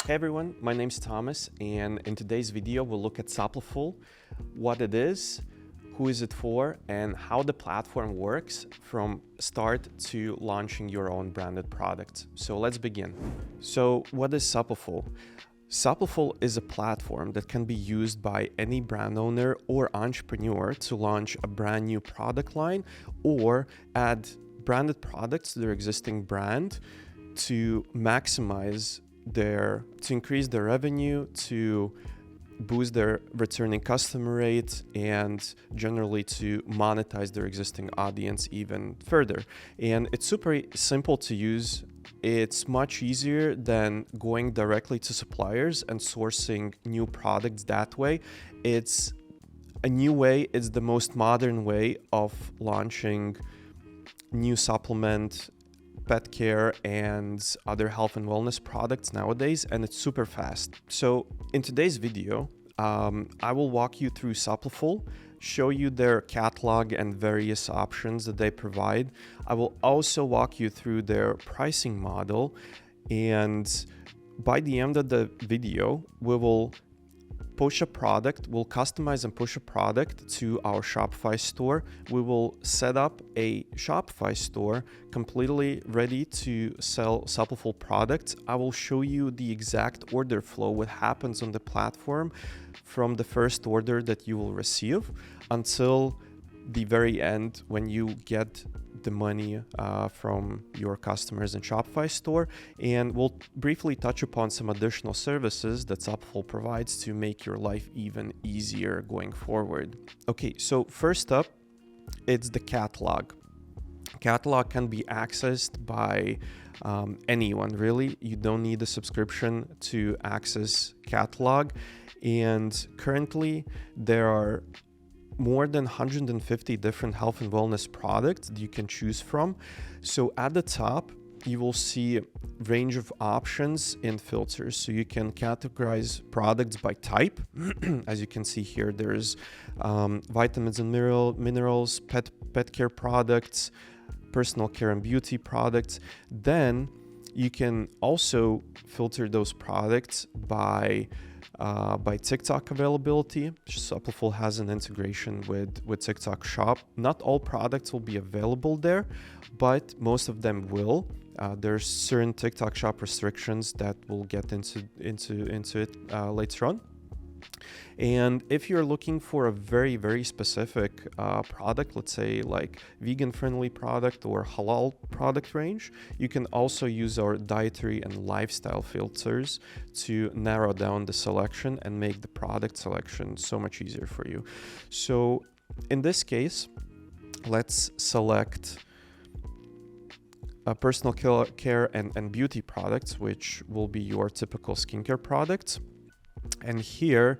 Hey everyone, my name's Thomas, and in today's video we'll look at Supliful, what it is, who is it for, and how the platform works from start to launching your own branded product. So let's begin. So what is Supliful? Supliful is a platform that can be used by any brand owner or entrepreneur to launch a brand new product line or add branded products to their existing brand to increase their revenue, to boost their returning customer rate, and generally to monetize their existing audience even further. And it's super simple to use. It's much easier than going directly to suppliers and sourcing new products that way. It's a new way, it's the most modern way of launching new supplement, pet care, and other health and wellness products nowadays, and it's super fast. So in today's video, I will walk you through Supliful, show you their catalog and various options that they provide. I will also walk you through their pricing model, and by the end of the video, we will we'll customize and push a product to our Shopify store. We will set up a Shopify store completely ready to sell Supliful products. I will show you the exact order flow, what happens on the platform from the first order that you will receive until the very end when you get the money from your customers in Shopify store, and we'll briefly touch upon some additional services that Supliful provides to make your life even easier going forward. Okay, so first up, it's the catalog. Catalog can be accessed by anyone, really. You don't need a subscription to access catalog, and currently there are more than 150 different health and wellness products that you can choose from. So at the top, you will see a range of options and filters. So you can categorize products by type. As you can see here, there's vitamins and minerals, pet care products, personal care and beauty products. Then you can also filter those products by TikTok availability. Supliful has an integration with TikTok Shop. Not all products will be available there, but most of them will. There's certain TikTok Shop restrictions that we'll get into it later on. And if you're looking for a very, very specific product, let's say like vegan-friendly product or halal product range, you can also use our dietary and lifestyle filters to narrow down the selection and make the product selection so much easier for you. So in this case, let's select personal care and beauty products, which will be your typical skincare products. And here,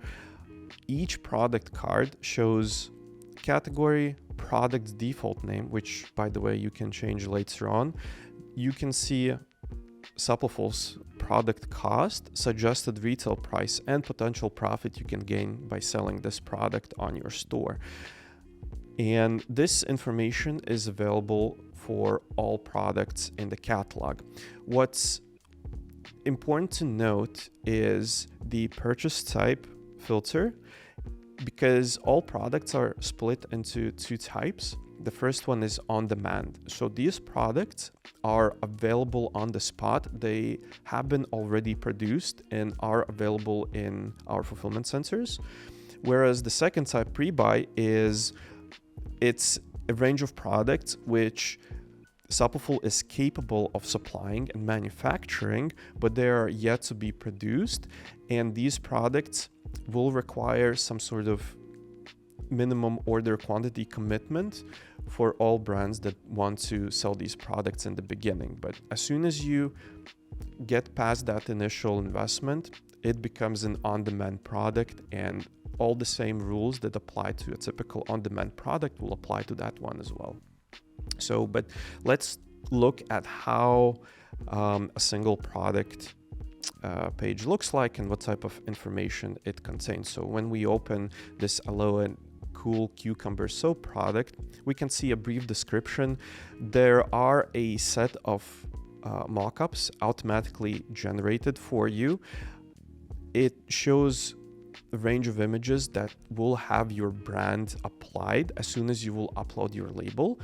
each product card shows category, product default name, which, by the way, you can change later on. You can see Supliful's product cost, suggested retail price, and potential profit you can gain by selling this product on your store. And this information is available for all products in the catalog. What's important to note is the purchase type filter, because all products are split into two types. The first one is on demand. So these products are available on the spot. They have been already produced and are available in our fulfillment centers. Whereas the second type, pre-buy, it's a range of products which Supliful is capable of supplying and manufacturing, but they are yet to be produced, and these products will require some sort of minimum order quantity commitment for all brands that want to sell these products in the beginning. But as soon as you get past that initial investment, it becomes an on-demand product, and all the same rules that apply to a typical on-demand product will apply to that one as well. So, but let's look at how a single product page looks like and what type of information it contains. So when we open this Aloe Cool Cucumber Soap product, we can see a brief description. There are a set of mockups automatically generated for you. It shows a range of images that will have your brand applied as soon as you will upload your label.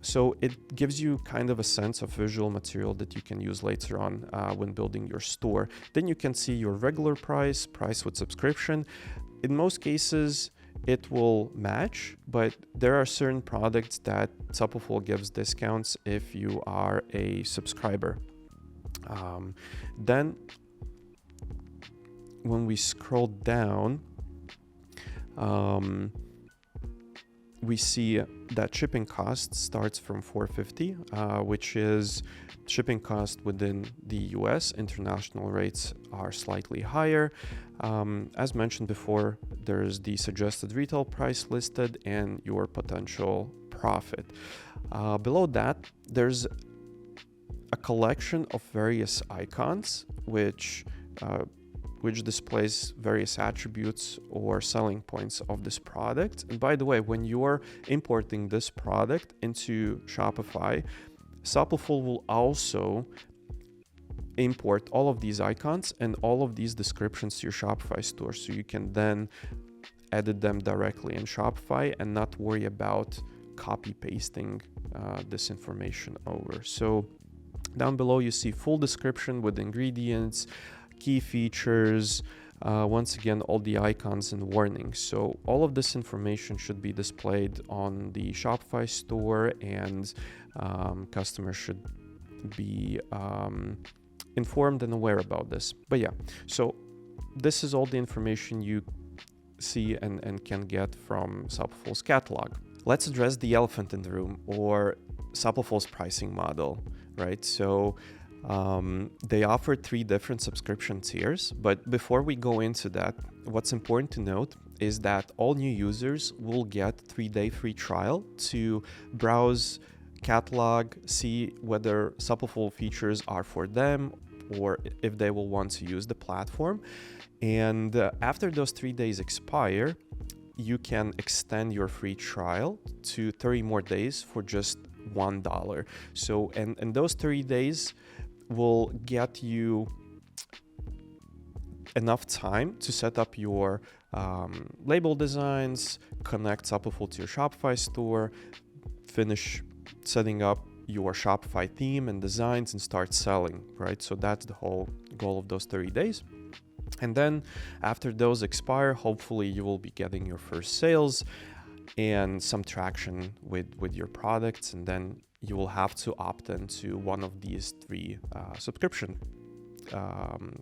So it gives you kind of a sense of visual material that you can use later on when building your store. Then you can see your regular price with subscription. In most cases, it will match, but there are certain products that Supliful gives discounts if you are a subscriber. Then when we scroll down, we see that shipping cost starts from $4.50, which is shipping cost within the US. International rates are slightly higher. As mentioned before, there's the suggested retail price listed and your potential profit. Below that, there's a collection of various icons, which displays various attributes or selling points of this product. And by the way, when you're importing this product into Shopify, Supliful will also import all of these icons and all of these descriptions to your Shopify store, so you can then edit them directly in Shopify and not worry about copy pasting this information over. So down below you see full description with ingredients, key features, once again all the icons and warnings. So all of this information should be displayed on the Shopify store, and customers should be informed and aware about this. But yeah, so this is all the information you see and can get from Supliful's catalog. Let's address the elephant in the room, or Supliful's pricing model, right? So they offer 3 different subscription tiers, but before we go into that, what's important to note is that all new users will get 3-day free trial to browse catalog, see whether Supliful features are for them or if they will want to use the platform. And after those 3 days expire, you can extend your free trial to 30 more days for just $1. So, and those 30 days will get you enough time to set up your label designs, connect Supliful to your Shopify store, finish setting up your Shopify theme and designs, and start selling, right? So that's the whole goal of those 30 days. And then after those expire, hopefully you will be getting your first sales and some traction with your products, and then you will have to opt into one of these 3 subscription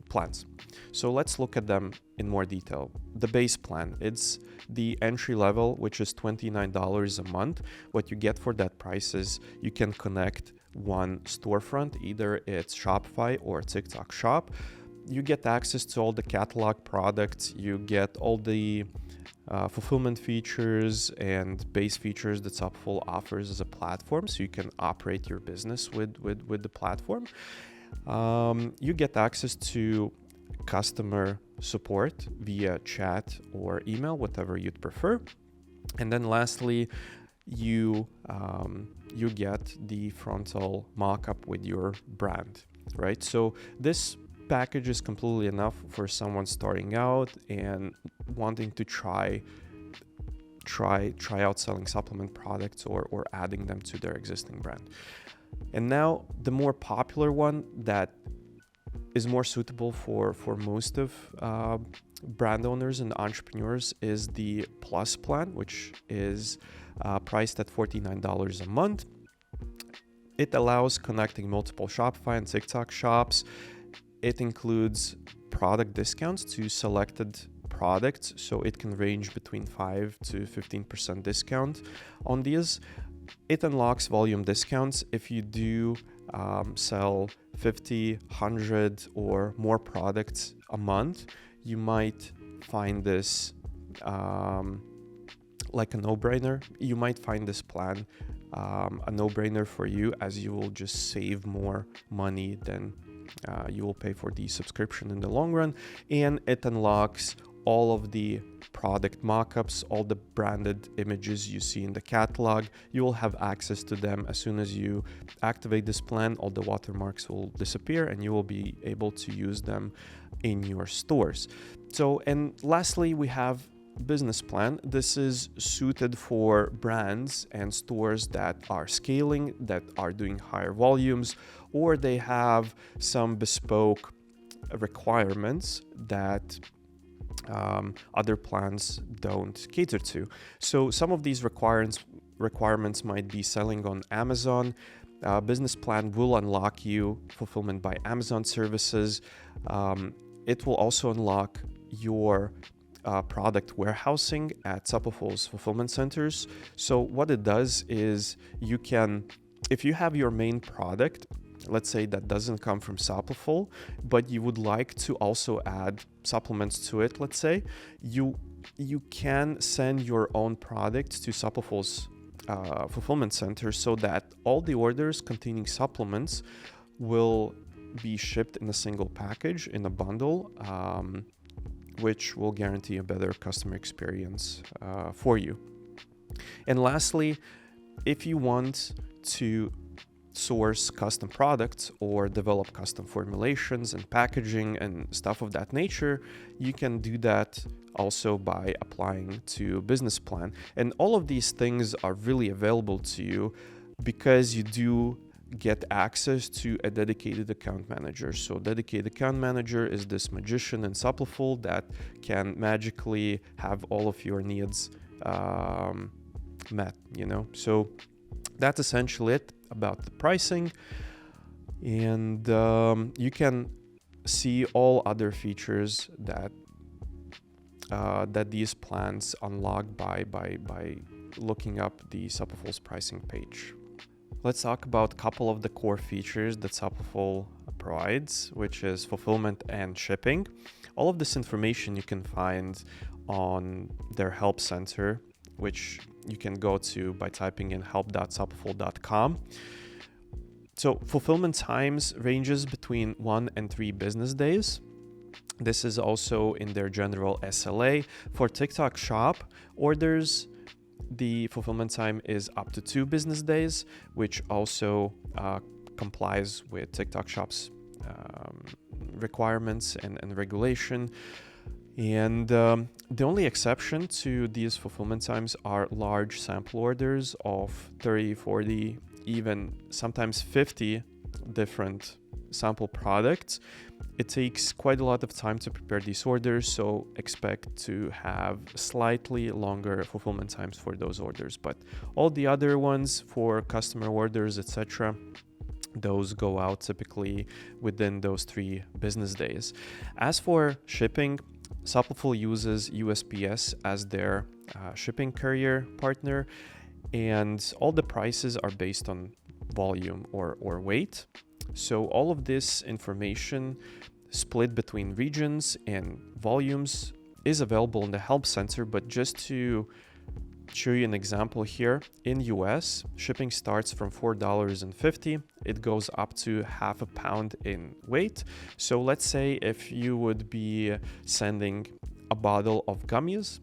plans. So let's look at them in more detail. The base plan, it's the entry level, which is $29 a month. What you get for that price is you can connect one storefront, either it's Shopify or TikTok Shop. You get access to all the catalog products, you get all the fulfillment features and base features that Supliful offers as a platform, so you can operate your business with the platform. You get access to customer support via chat or email, whatever you'd prefer. And then lastly, you get the frontal mockup with your brand, right? So this package is completely enough for someone starting out and wanting to try out selling supplement products or adding them to their existing brand. And now the more popular one that is more suitable for most of brand owners and entrepreneurs is the Plus plan, which is priced at $49 a month. It allows connecting multiple Shopify and TikTok shops. It includes product discounts to selected products, so it can range between 5 to 15% discount on these. It unlocks volume discounts. If you do sell 50, 100 or more products a month, you might find this like a no-brainer. You might find this plan a no-brainer for you, as you will just save more money than you will pay for the subscription in the long run. And it unlocks all of the product mockups, all the branded images you see in the catalog. You will have access to them as soon as you activate this plan. All the watermarks will disappear and you will be able to use them in your stores. So, and lastly, we have business plan. This is suited for brands and stores that are scaling, that are doing higher volumes, or they have some bespoke requirements that other plans don't cater to. So some of these requirements might be selling on Amazon. Business plan will unlock you fulfillment by Amazon services. It will also unlock your product warehousing at Supliful's fulfillment centers. So what it does is you can, if you have your main product, let's say that doesn't come from Supliful, but you would like to also add supplements to it, let's say, you can send your own product to Supliful's fulfillment center so that all the orders containing supplements will be shipped in a single package, in a bundle, which will guarantee a better customer experience for you. And lastly, if you want to source custom products or develop custom formulations and packaging and stuff of that nature, you can do that also by applying to business plan. And all of these things are really available to you because you do get access to a dedicated account manager. So dedicated account manager is this magician in Supliful that can magically have all of your needs met, So that's essentially it about the pricing. And you can see all other features that these plans unlock by looking up the Supliful's pricing page. Let's talk about a couple of the core features that Supliful provides, which is fulfillment and shipping. All of this information you can find on their help center, which you can go to by typing in help.supliful.com. So fulfillment times ranges between 1 and 3 business days. This is also in their general SLA. For TikTok Shop orders, the fulfillment time is up to 2 business days, which also complies with TikTok Shop's requirements and regulation. And the only exception to these fulfillment times are large sample orders of 30, 40, even sometimes 50 different sample products. It takes quite a lot of time to prepare these orders, so expect to have slightly longer fulfillment times for those orders. But all the other ones for customer orders, etc., those go out typically within those 3 business days. As for shipping, Supliful uses USPS as their shipping carrier partner, and all the prices are based on volume or weight. So all of this information split between regions and volumes is available in the help center, but just to show you an example here, in US, shipping starts from $4.50. It goes up to half a pound in weight. So let's say if you would be sending a bottle of gummies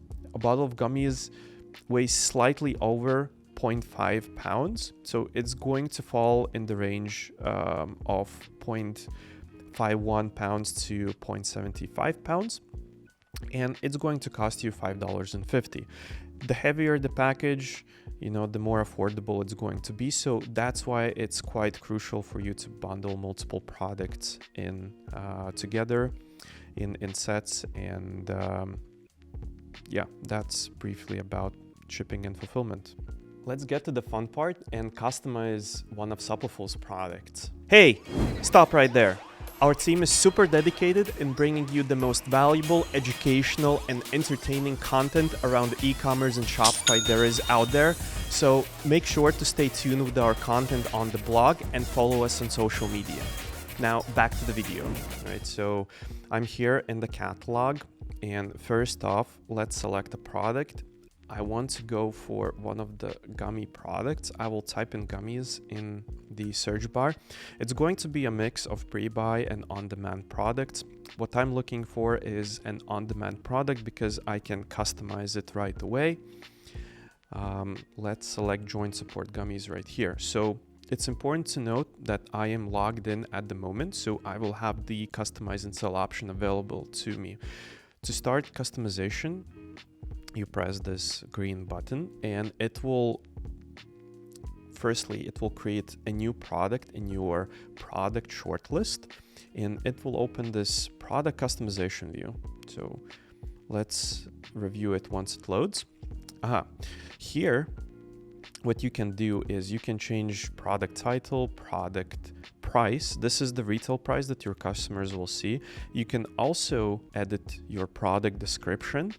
weighs slightly over 0.5 pounds. So it's going to fall in the range of 0.51 pounds to 0.75 pounds. And it's going to cost you $5.50. The heavier the package, the more affordable it's going to be. So that's why it's quite crucial for you to bundle multiple products in together in sets. And that's briefly about shipping and fulfillment. Let's get to the fun part and customize one of Supliful's products. Hey, stop right there. Our team is super dedicated in bringing you the most valuable, educational, and entertaining content around e-commerce and Shopify there is out there. So make sure to stay tuned with our content on the blog and follow us on social media. Now back to the video, right? So I'm here in the catalog, and first off, let's select a product. I want to go for one of the gummy products, I will type in gummies in the search bar. It's going to be a mix of pre-buy and on-demand products. What I'm looking for is an on-demand product because I can customize it right away. Let's select join support gummies right here. So it's important to note that I am logged in at the moment, so I will have the customize and sell option available to me. To start customization, you press this green button and it will create a new product in your product shortlist, and it will open this product customization view. So let's review it once it loads. Here, what you can do is you can change product title, product price. This is the retail price that your customers will see. You can also edit your product description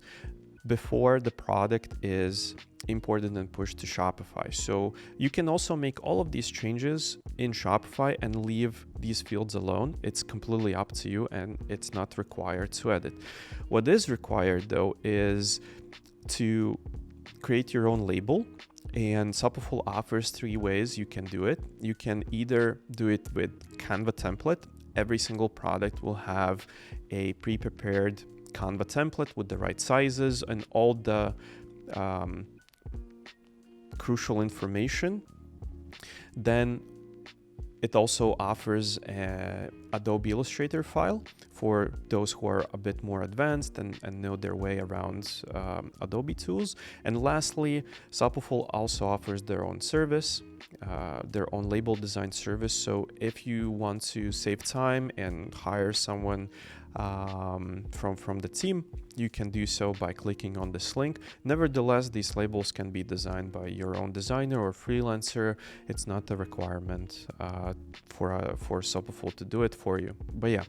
before the product is imported and pushed to Shopify. So you can also make all of these changes in Shopify and leave these fields alone. It's completely up to you and it's not required to edit. What is required though is to create your own label, and Supliful offers 3 ways you can do it. You can either do it with Canva template. Every single product will have a pre-prepared Canva template with the right sizes and all the crucial information. Then it also offers an Adobe Illustrator file for those who are a bit more advanced and know their way around Adobe tools. And lastly, Supliful also offers their own service, their own label design service. So if you want to save time and hire someone from the team, you can do so by clicking on this link. Nevertheless, these labels can be designed by your own designer or freelancer. It's not a requirement for Supliful to do it for you. But yeah,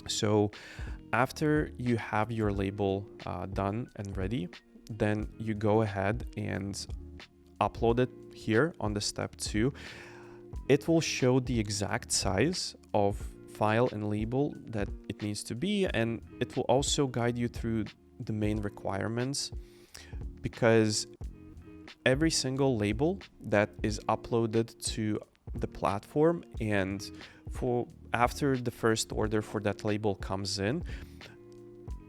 so after you have your label done and ready, then you go ahead and upload it here on the step 2. It will show the exact size of file and label that it needs to be, and it will also guide you through the main requirements, because every single label that is uploaded to the platform and after the first order for that label comes in,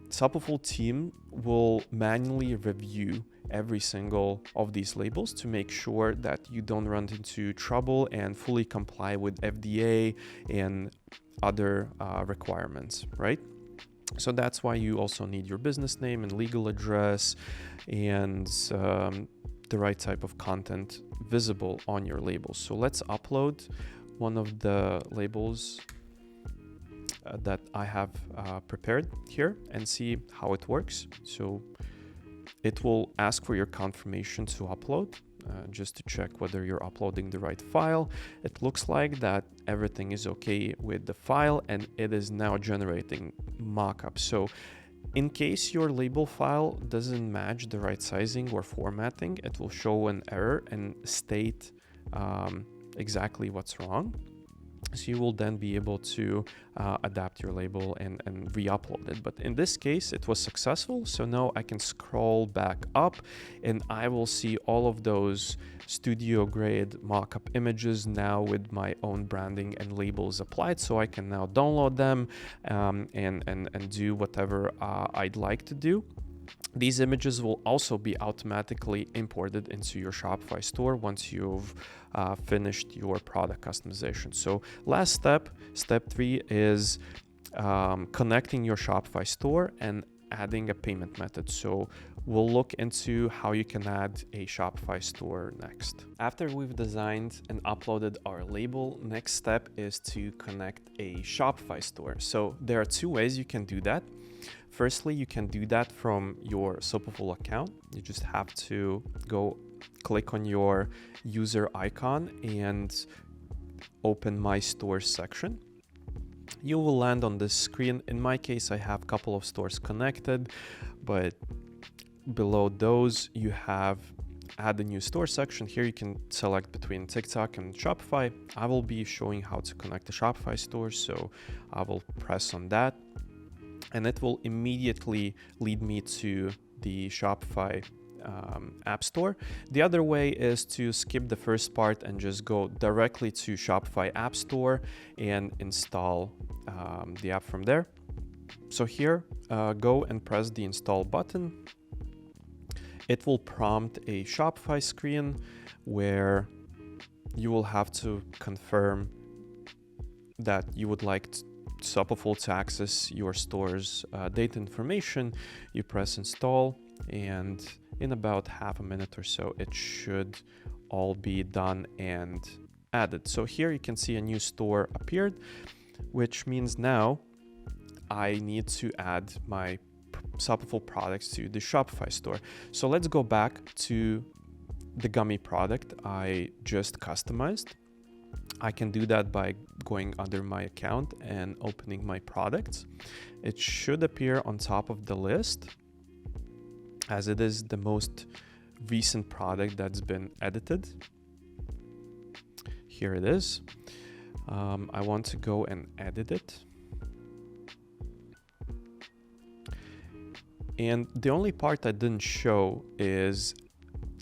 Supliful team will manually review every single of these labels to make sure that you don't run into trouble and fully comply with FDA and other requirements, right? So that's why you also need your business name and legal address and the right type of content visible on your labels. So let's upload one of the labels that I have prepared here and see how it works. So it will ask for your confirmation to upload, just to check whether you're uploading the right file. It looks like that everything is okay with the file, and it is now generating mockup. So in case your label file doesn't match the right sizing or formatting, it will show an error and state exactly what's wrong. So you will then be able to adapt your label and re-upload it. But in this case, it was successful. So now I can scroll back up and I will see all of those studio grade mockup images now with my own branding and labels applied. So I can now download them and do whatever I'd like to do. These images will also be automatically imported into your Shopify store once you've finished your product customization. So last step 3 is connecting your Shopify store and adding a payment method. So we'll look into how you can add a Shopify store next. After we've designed and uploaded our label, next step is to connect a Shopify store. So there are 2 ways you can do that. Firstly, you can do that from your Supliful account. You just have to go click on your user icon and open My Stores section. You will land on this screen. In my case, I have a couple of stores connected, but below those you have add a new store section. Here you can select between TikTok and Shopify. I will be showing how to connect a Shopify store, so I will press on that. And it will immediately lead me to the Shopify App Store. The other way is to skip the first part and just go directly to Shopify App Store and install the app from there. So here, go and press the install button. It will prompt a Shopify screen where you will have to confirm that you would like Supliful to access your store's data information. You press install, and in about half a minute or so, it should all be done and added. So here you can see a new store appeared, which means now I need to add my Supliful products to the Shopify store. So let's go back to the gummy product I just customized. I can do that by going under my account and opening my products. It should appear on top of the list, as it is the most recent product that's been edited. Here it is. I want to go and edit it. And the only part I didn't show is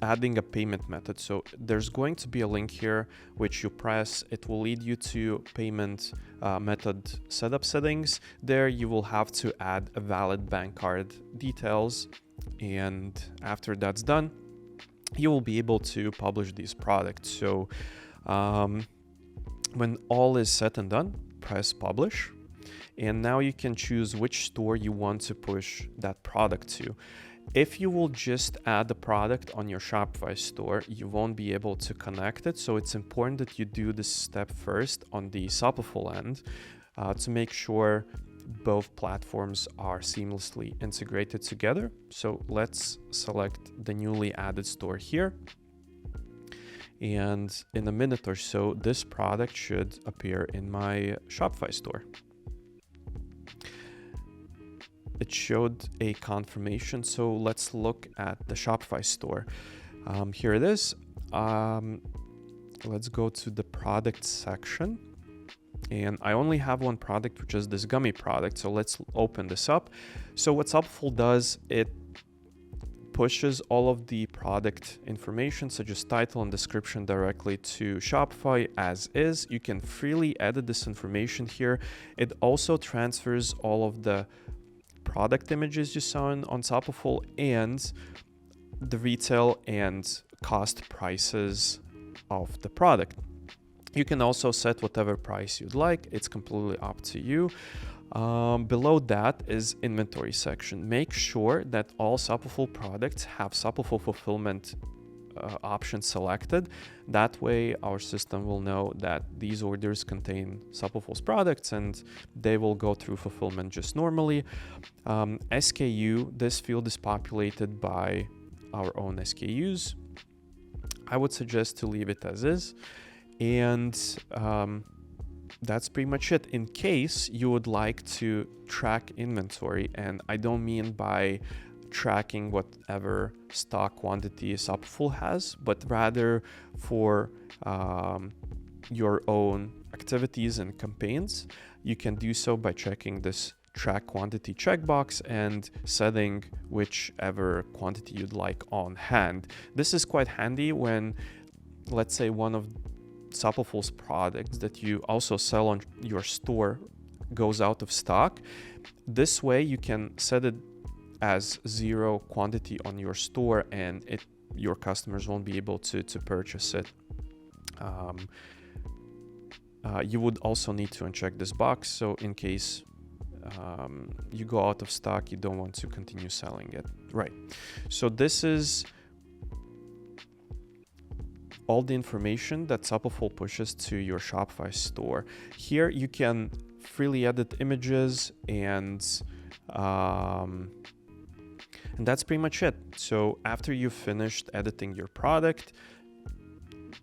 adding a payment method. So there's going to be a link here which you press. It will lead you to payment method setup settings. There you will have to add a valid bank card details, and after that's done, you will be able to publish these products. So when all is said and done, press publish, and now you can choose which store you want to push that product to. If you will just add the product on your Shopify store, you won't be able to connect it. So it's important that you do this step first on the Supliful end to make sure both platforms are seamlessly integrated together. So let's select the newly added store here. And in a minute or so, this product should appear in my Shopify store. It showed a confirmation, so let's look at the Shopify store. Here it is. Let's go to the product section, and I only have one product, which is this gummy product. So let's open this up. So what Supliful does, it pushes all of the product information, such as title and description, directly to Shopify as is. You can freely edit this information here. It also transfers all of the product images you saw on Supliful and the retail and cost prices of the product. You can also set whatever price you'd like. It's completely up to you. Below that is inventory section. Make sure that all Supliful products have Supliful fulfillment option selected. That way our system will know that these orders contain Supliful's products and they will go through fulfillment just normally. SKU, this field is populated by our own SKUs. I would suggest to leave it as is, and that's pretty much it. In case you would like to track inventory, and I don't mean by tracking whatever stock quantity Supliful has, but rather for your own activities and campaigns, you can do so by checking this track quantity checkbox and setting whichever quantity you'd like on hand. This is quite handy when, let's say, one of Supliful's products that you also sell on your store goes out of stock. This way you can set it as zero quantity on your store, and your customers won't be able to purchase it. You would also need to uncheck this box, so in case you go out of stock, you don't want to continue selling it. Right. So this is all the information that Supliful pushes to your Shopify store. Here you can freely edit images, and that's pretty much it. So after you've finished editing your product,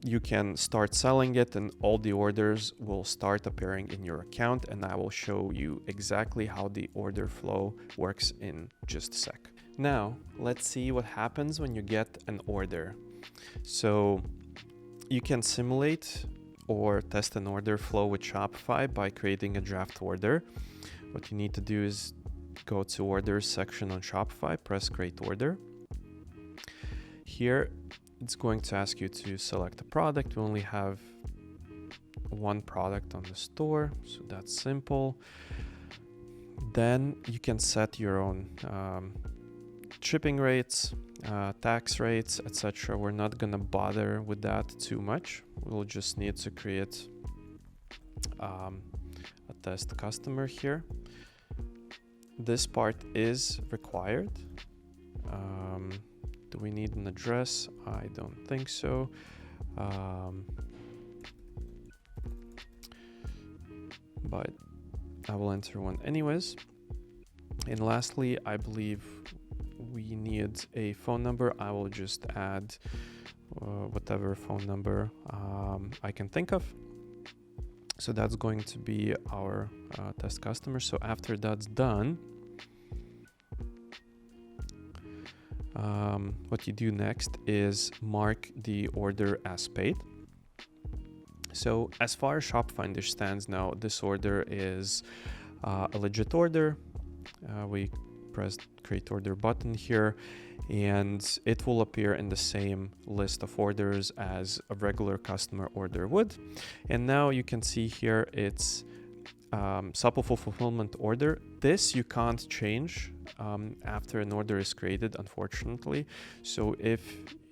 you can start selling it, and all the orders will start appearing in your account, and I will show you exactly how the order flow works in just a sec. Now, let's see what happens when you get an order. So you can simulate or test an order flow with Shopify by creating a draft order. What you need to do is go to orders section on Shopify, press create order. Here, it's going to ask you to select a product. We only have one product on the store, so that's simple. Then you can set your own shipping rates, tax rates, etc. We're not gonna bother with that too much. We'll just need to create a test customer here. This part is required. Do we need an address? I don't think so. But I will enter one anyways. And lastly, I believe we need a phone number. I will just add whatever phone number I can think of. So that's going to be our test customer. So after that's done, what you do next is mark the order as paid. So as far as Shopify understands now, this order is a legit order. We press create order button here, and it will appear in the same list of orders as a regular customer order would. And now you can see here it's Supliful fulfillment order. This you can't change after an order is created, unfortunately. So if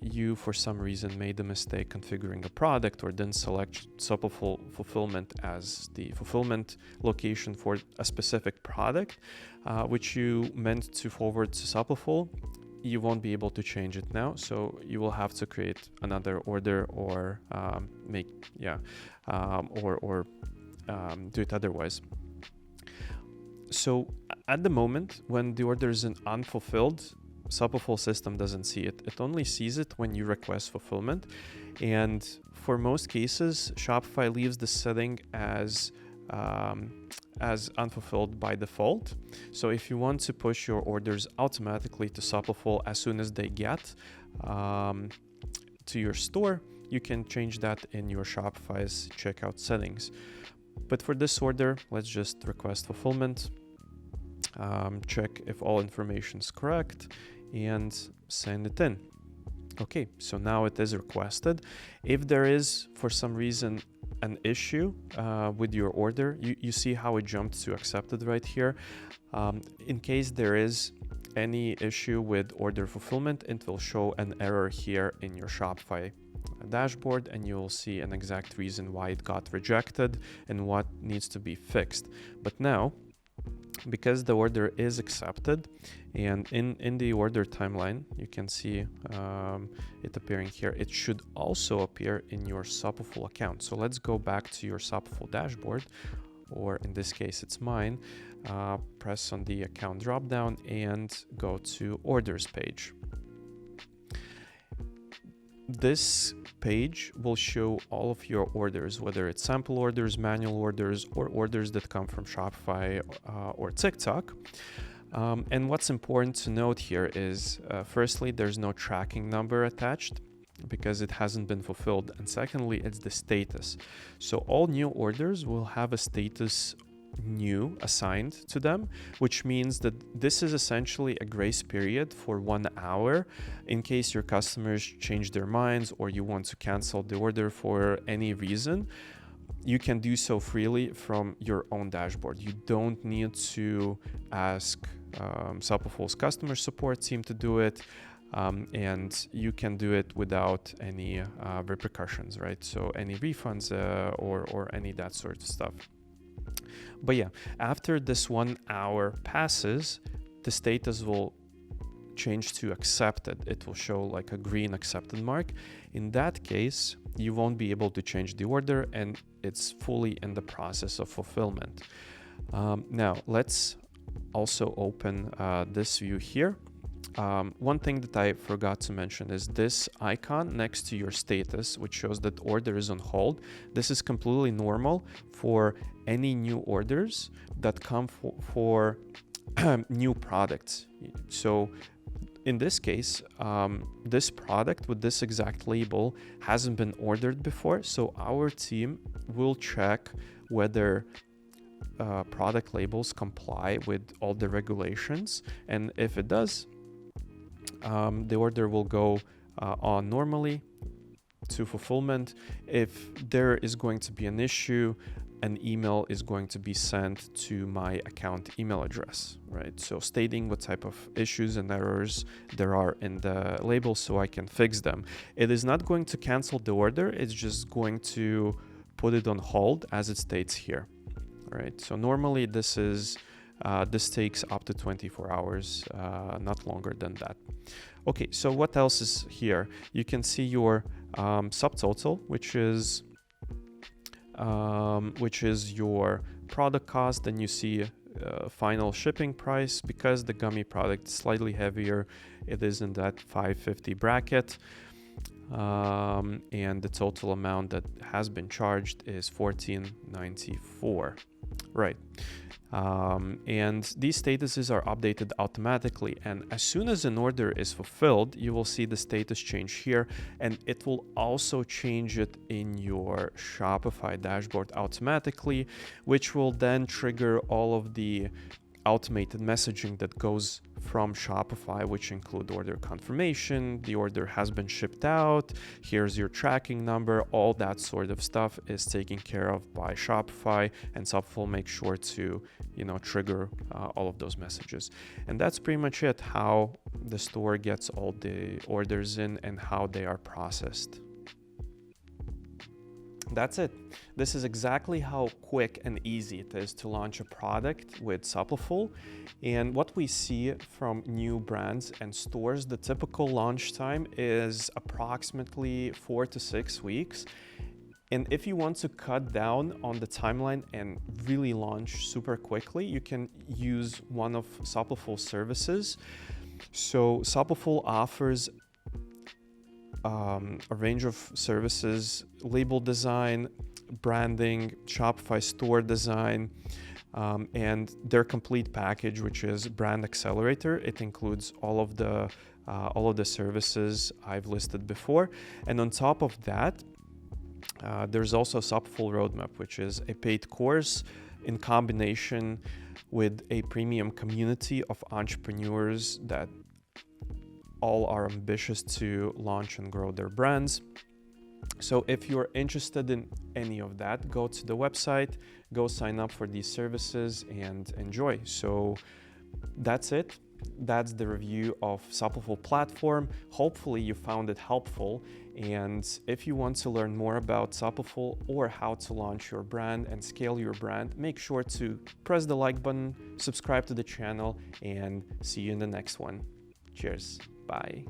you for some reason made a mistake configuring a product or didn't select Supliful fulfillment as the fulfillment location for a specific product, which you meant to forward to Supliful, you won't be able to change it now. So you will have to create another order or do it otherwise. So at the moment, when the order is unfulfilled, Supliful system doesn't see it. It only sees it when you request fulfillment. And for most cases, Shopify leaves the setting as unfulfilled by default. So if you want to push your orders automatically to Supliful as soon as they get to your store, you can change that in your Shopify's checkout settings. But for this order, let's just request fulfillment, check if all information is correct, and send it in. Okay, so now it is requested. If there is, for some reason, an issue with your order, you see how it jumped to accepted right here. In case there is any issue with order fulfillment, it will show an error here in your Shopify dashboard, and you'll see an exact reason why it got rejected and what needs to be fixed. But now, because the order is accepted, and in the order timeline, you can see it appearing here. It should also appear in your Supliful account. So let's go back to your Supliful dashboard, or in this case, it's mine. Press on the account dropdown and go to orders page. This page will show all of your orders, whether it's sample orders, manual orders, or orders that come from Shopify or TikTok. And what's important to note here is, firstly, there's no tracking number attached because it hasn't been fulfilled. And secondly, it's the status. So all new orders will have a status new assigned to them, which means that this is essentially a grace period for 1 hour in case your customers change their minds or you want to cancel the order for any reason. You can do so freely from your own dashboard. You don't need to ask Supliful's customer support team to do it, and you can do it without any repercussions, right? So any refunds or any that sort of stuff. But yeah, after this 1 hour passes, the status will change to accepted. It will show like a green accepted mark. In that case, you won't be able to change the order and it's fully in the process of fulfillment. Now, let's also open this view here. One thing that I forgot to mention is this icon next to your status, which shows that order is on hold. This is completely normal for any new orders that come for new products. So in this case, this product with this exact label hasn't been ordered before. So our team will check whether product labels comply with all the regulations. And if it does, the order will go on normally to fulfillment. If there is going to be an issue, an email is going to be sent to my account email address, right? So stating what type of issues and errors there are in the label so I can fix them. It is not going to cancel the order. It's just going to put it on hold as it states here, right? So normally this takes up to 24 hours, not longer than that. Okay, so what else is here? You can see your subtotal, which is your product cost. Then you see final shipping price. Because the gummy product is slightly heavier, it is in that $5.50 bracket. And the total amount that has been charged is $14.94. Right. And these statuses are updated automatically, and as soon as an order is fulfilled, you will see the status change here, and it will also change it in your Shopify dashboard automatically, which will then trigger all of the automated messaging that goes from Shopify, which include order confirmation, the order has been shipped out, here's your tracking number. All that sort of stuff is taken care of by Shopify, and Supliful makes sure to trigger all of those messages. And that's pretty much it, how the store gets all the orders in and how they are processed. That's it. This is exactly how quick and easy it is to launch a product with Supliful. And what we see from new brands and stores, the typical launch time is approximately 4 to 6 weeks. And if you want to cut down on the timeline and really launch super quickly, you can use one of Supliful's services. So Supliful offers a range of services: label design, branding, Shopify store design, and their complete package, which is Brand Accelerator. It includes all of the services I've listed before. And on top of that, there's also Supliful Roadmap, which is a paid course in combination with a premium community of entrepreneurs that all are ambitious to launch and grow their brands. So if you're interested in any of that, go to the website, go sign up for these services and enjoy. So that's it. That's the review of Supliful platform. Hopefully you found it helpful. And if you want to learn more about Supliful or how to launch your brand and scale your brand, make sure to press the like button, subscribe to the channel, and see you in the next one. Cheers. Bye.